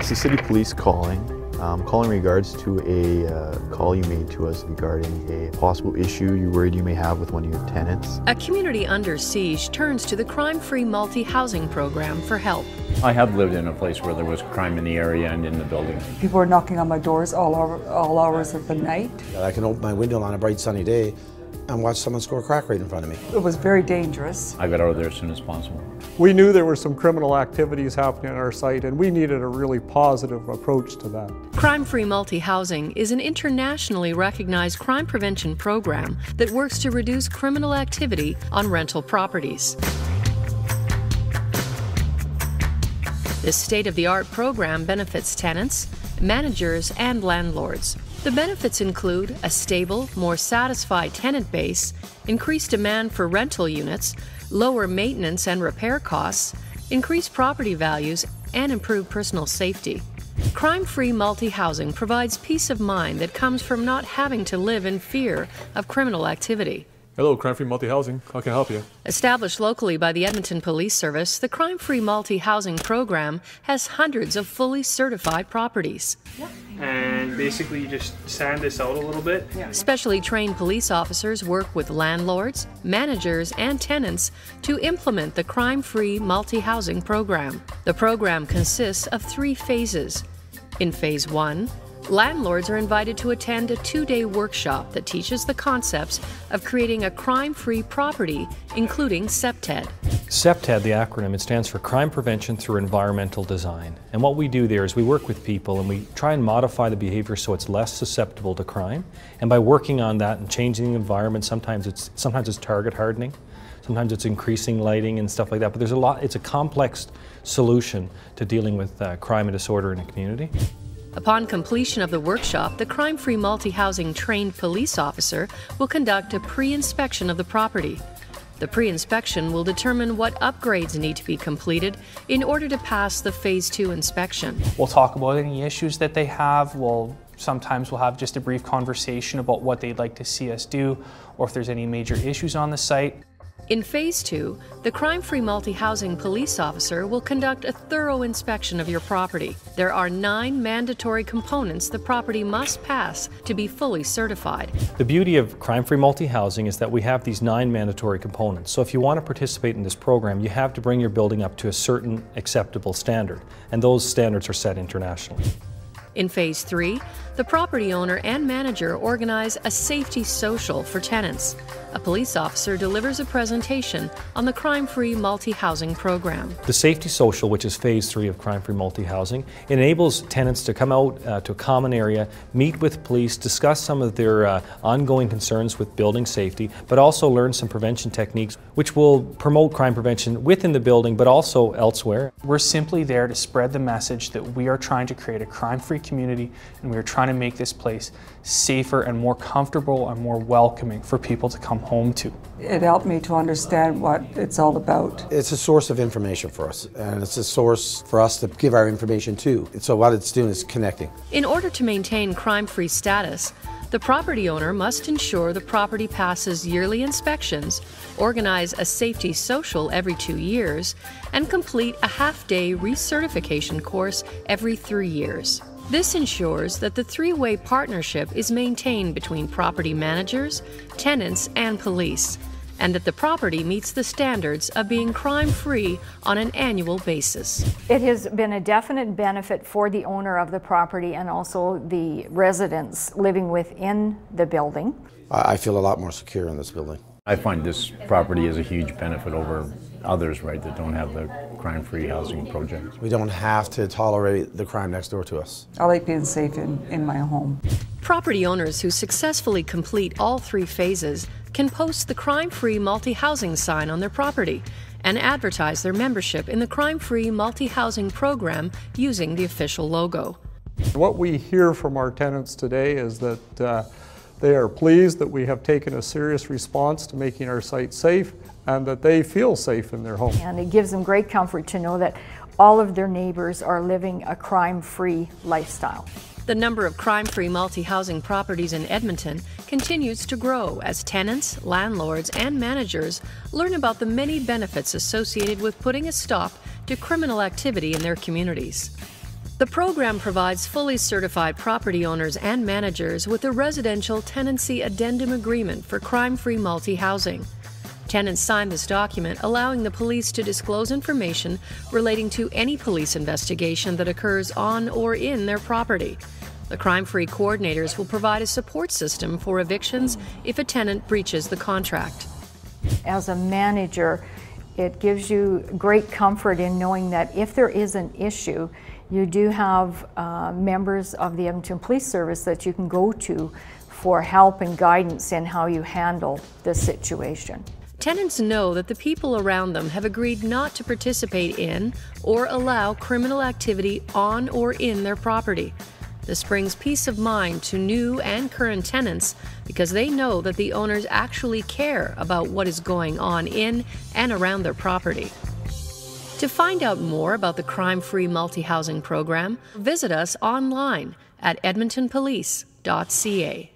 It's the City Police calling. Calling in regards to a call you made to us regarding a possible issue you're worried you may have with one of your tenants. A community under siege turns to the Crime-Free Multi-Housing Program for help. I have lived in a place where there was crime in the area and in the building. People were knocking on my doors all hours of the night. I can open my window on a bright sunny day and watch someone score crack right in front of me. It was very dangerous. I got out of there as soon as possible. We knew there were some criminal activities happening on our site, and we needed a really positive approach to that. Crime-Free Multi-Housing is an internationally recognized crime prevention program that works to reduce criminal activity on rental properties. This state-of-the-art program benefits tenants, managers, and landlords. The benefits include a stable, more satisfied tenant base, increased demand for rental units, lower maintenance and repair costs, increased property values, and improved personal safety. Crime-Free Multi-Housing provides peace of mind that comes from not having to live in fear of criminal activity. Hello, Crime-Free Multi-Housing. How can I help you? Established locally by the Edmonton Police Service, the Crime-Free Multi-Housing program has hundreds of fully certified properties. And basically you just sand this out a little bit. Specially trained police officers work with landlords, managers, and tenants to implement the Crime-Free Multi-Housing program. The program consists of 3 phases. In Phase 1, landlords are invited to attend a 2-day workshop that teaches the concepts of creating a crime-free property, including CPTED. CPTED, the acronym, it stands for Crime Prevention Through Environmental Design. And what we do there is we work with people and we try and modify the behavior so it's less susceptible to crime. And by working on that and changing the environment, sometimes it's target hardening, sometimes it's increasing lighting and stuff like that. But it's a complex solution to dealing with crime and disorder in a community. Upon completion of the workshop, the Crime-Free Multi-Housing trained police officer will conduct a pre-inspection of the property. The pre-inspection will determine what upgrades need to be completed in order to pass the Phase 2 inspection. We'll talk about any issues that they have. Sometimes we'll have just a brief conversation about what they'd like to see us do, or if there's any major issues on the site. In Phase 2, the Crime-Free Multi-Housing police officer will conduct a thorough inspection of your property. There are 9 mandatory components the property must pass to be fully certified. The beauty of Crime-Free Multi-Housing is that we have these 9 mandatory components. So if you want to participate in this program, you have to bring your building up to a certain acceptable standard, and those standards are set internationally. In Phase 3, the property owner and manager organize a safety social for tenants. A police officer delivers a presentation on the Crime-Free Multi-Housing program. The Safety Social, which is Phase 3 of Crime-Free Multi-Housing, enables tenants to come out to a common area, meet with police, discuss some of their ongoing concerns with building safety, but also learn some prevention techniques which will promote crime prevention within the building but also elsewhere. We're simply there to spread the message that we are trying to create a crime-free community, and we are trying to make this place safer and more comfortable and more welcoming for people to come home to. It helped me to understand what it's all about. It's a source of information for us, and it's a source for us to give our information to. So what it's doing is connecting. In order to maintain crime-free status, the property owner must ensure the property passes yearly inspections, organize a safety social every 2 years, and complete a half-day recertification course every 3 years. This ensures that the 3-way partnership is maintained between property managers, tenants, and police, and that the property meets the standards of being crime-free on an annual basis. It has been a definite benefit for the owner of the property and also the residents living within the building. I feel a lot more secure in this building. I find this property is a huge benefit over others, right, that don't have the crime-free housing project. We don't have to tolerate the crime next door to us. I like being safe in my home. Property owners who successfully complete all 3 phases can post the Crime-Free Multi-Housing sign on their property and advertise their membership in the Crime-Free Multi-Housing program using the official logo. What we hear from our tenants today is that they are pleased that we have taken a serious response to making our site safe and that they feel safe in their home. And it gives them great comfort to know that all of their neighbors are living a crime-free lifestyle. The number of crime-free multi-housing properties in Edmonton continues to grow as tenants, landlords, and managers learn about the many benefits associated with putting a stop to criminal activity in their communities. The program provides fully certified property owners and managers with a residential tenancy addendum agreement for crime-free multi-housing. Tenants sign this document allowing the police to disclose information relating to any police investigation that occurs on or in their property. The crime-free coordinators will provide a support system for evictions if a tenant breaches the contract. As a manager, it gives you great comfort in knowing that if there is an issue, you do have members of the Edmonton Police Service that you can go to for help and guidance in how you handle this situation. Tenants know that the people around them have agreed not to participate in or allow criminal activity on or in their property. This brings peace of mind to new and current tenants because they know that the owners actually care about what is going on in and around their property. To find out more about the crime-free multi-housing program, visit us online at edmontonpolice.ca.